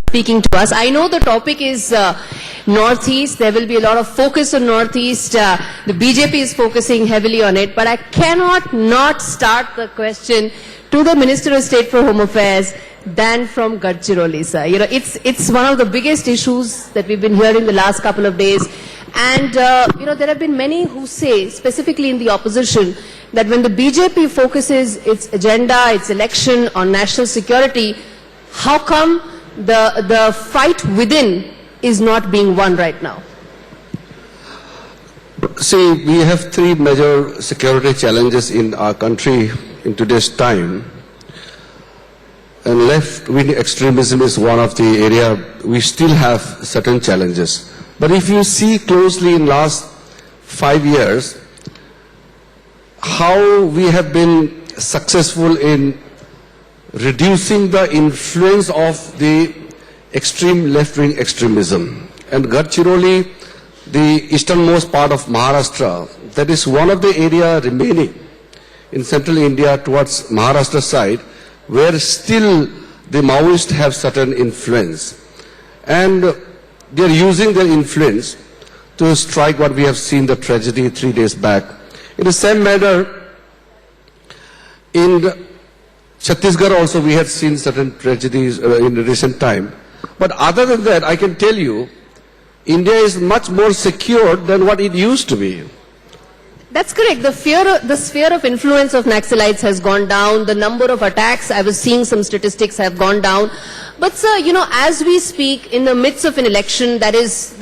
speaking to us. I know the topic is Northeast. There will be a lot of focus on Northeast. The BJP is focusing heavily on it. But I cannot not start the question to the Minister of State for Home Affairs than from Gadchiroli, sir. You know, it's one of the biggest issues that we've been hearing the last couple of days. And, you know, there have been many who say, specifically in the opposition, that when the BJP focuses its agenda, its election on national security, how come the fight within is not being won right now? See, we have three major security challenges in our country in today's time. And left-wing extremism is one of the area we still have certain challenges. But if you see closely in last 5 years, how we have been successful in reducing the influence of the extreme left-wing extremism. And Gadchiroli, the easternmost part of Maharashtra, that is one of the area remaining in central India towards Maharashtra side, where still the Maoists have certain influence. And they are using their influence to strike what we have seen, the tragedy 3 days back. In the same manner, in Chhattisgarh also we had seen certain tragedies in recent time. But other than that, I can tell you, India is much more secure than what it used to be. That's correct. The sphere of influence of Naxalites has gone down. The number of attacks, I was seeing some statistics, have gone down. But sir, you know, as we speak, in the midst of an election, that is,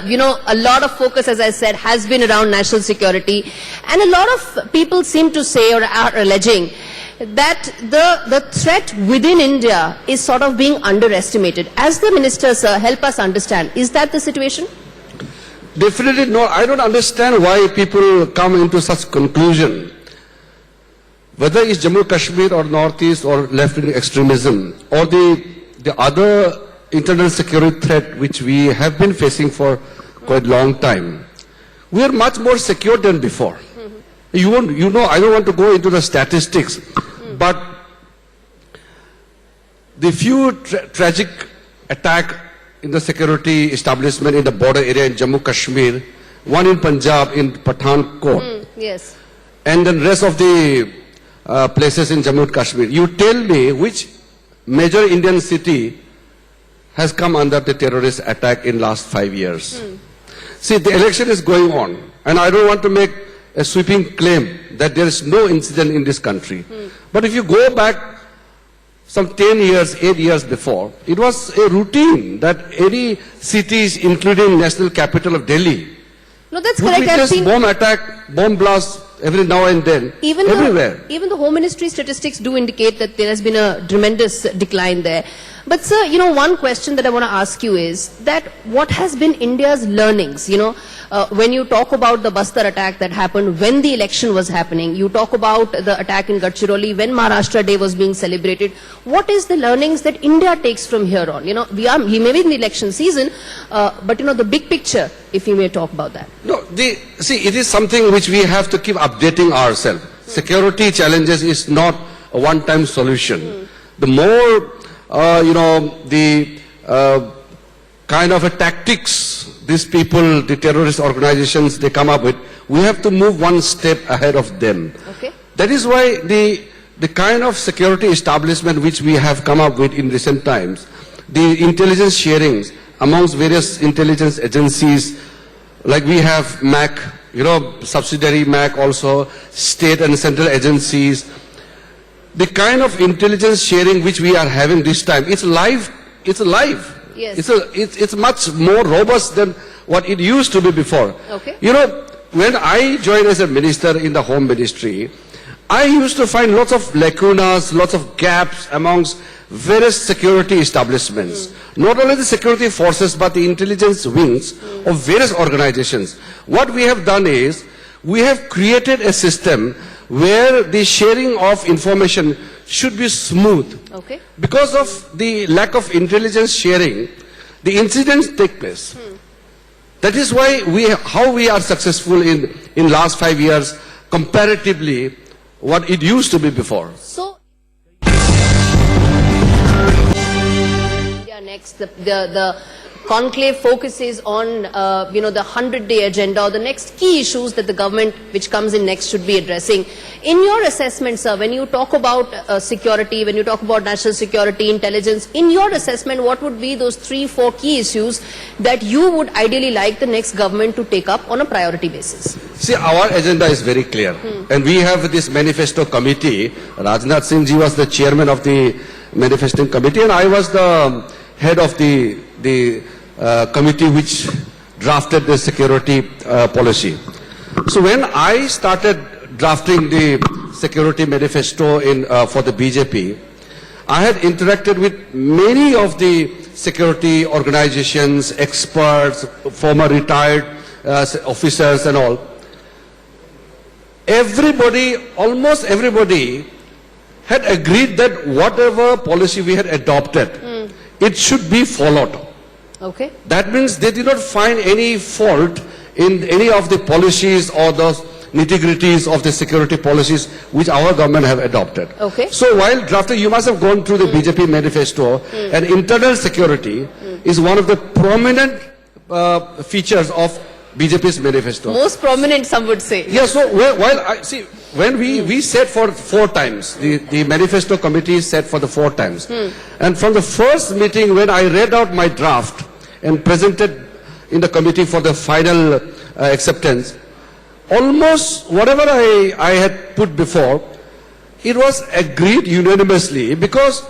you know, a lot of focus, as I said, has been around national security. And a lot of people seem to say or are alleging that the threat within India is sort of being underestimated. As the minister, sir, help us understand. Is that the situation? Definitely not. I don't understand why people come into such conclusion. Whether it's Jammu Kashmir or Northeast or left-wing extremism or the other internal security threat which we have been facing for quite a long time, we are much more secure than before. You know, I don't want to go into the statistics, but the few tragic attack in the security establishment in the border area in Jammu Kashmir, one in Punjab in Pathankot, Yes. and then rest of the places in Jammu and Kashmir. You tell me which major Indian city has come under the terrorist attack in last 5 years. See, the election is going on, and I don't want to make a sweeping claim that there is no incident in this country. But if you go back some 10 years, 8 years before, it was a routine that any cities, including national capital of Delhi, No, that's would correct. I've witness seen bomb attack, bomb blast every now and then, everywhere. Even the Home Ministry statistics do indicate that there has been a tremendous decline there. But sir, you know, one question that I want to ask you is that what has been India's learnings? You know, when you talk about the Bastar attack that happened when the election was happening, you talk about the attack in Gadchiroli when Maharashtra Day was being celebrated. What is the learnings that India takes from here on? You know, we may be in the election season, but you know, the big picture, if you may talk about that. No, see, it is something which we have to keep updating ourselves. Security challenges is not a one-time solution. The more, you know, the kind of a tactics these people, the terrorist organizations, they come up with, we have to move one step ahead of them. Okay. That is why the kind of security establishment which we have come up with in recent times, the intelligence sharings amongst various intelligence agencies, like we have MAC, you know, subsidiary MAC also, state and central agencies. The kind of intelligence sharing which we are having this time, it's live. It's alive. Yes. It's much more robust than what it used to be before. Okay. You know, when I joined as a minister in the Home Ministry, I used to find lots of lacunas, lots of gaps amongst various security establishments. Not only the security forces, but the intelligence wings of various organizations. What we have done is, we have created a system where the sharing of information should be smooth. Okay. Because of the lack of intelligence sharing, the incidents take place. That is why how we are successful in last 5 years comparatively what it used to be before. So, next. The conclave focuses on, the 100-day agenda or the next key issues that the government which comes in next should be addressing. In your assessment, sir, when you talk about security, when you talk about national security, intelligence, in your assessment, what would be those 3-4 key issues that you would ideally like the next government to take up on a priority basis? See, our agenda is very clear. And we have this manifesto committee. Rajnath Singh ji was the chairman of the manifesting committee, and I was the head of the committee which drafted the security policy. So when I started drafting the security manifesto for the BJP, I had interacted with many of the security organizations, experts, former retired officers and all. Everybody, almost everybody, had agreed that whatever policy we had adopted, it should be followed. Okay. That means they did not find any fault in any of the policies or the nitty-gritties of the security policies which our government have adopted. Okay. So while drafting, you must have gone through the BJP manifesto, and internal security is one of the prominent features of BJP's manifesto. Most prominent, some would say. Yeah, so when we said for 4 times, the manifesto committee said for the 4 times. And from the first meeting when I read out my draft and presented in the committee for the final acceptance, almost whatever I had put before, it was agreed unanimously because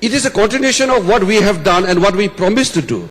it is a continuation of what we have done and what we promised to do.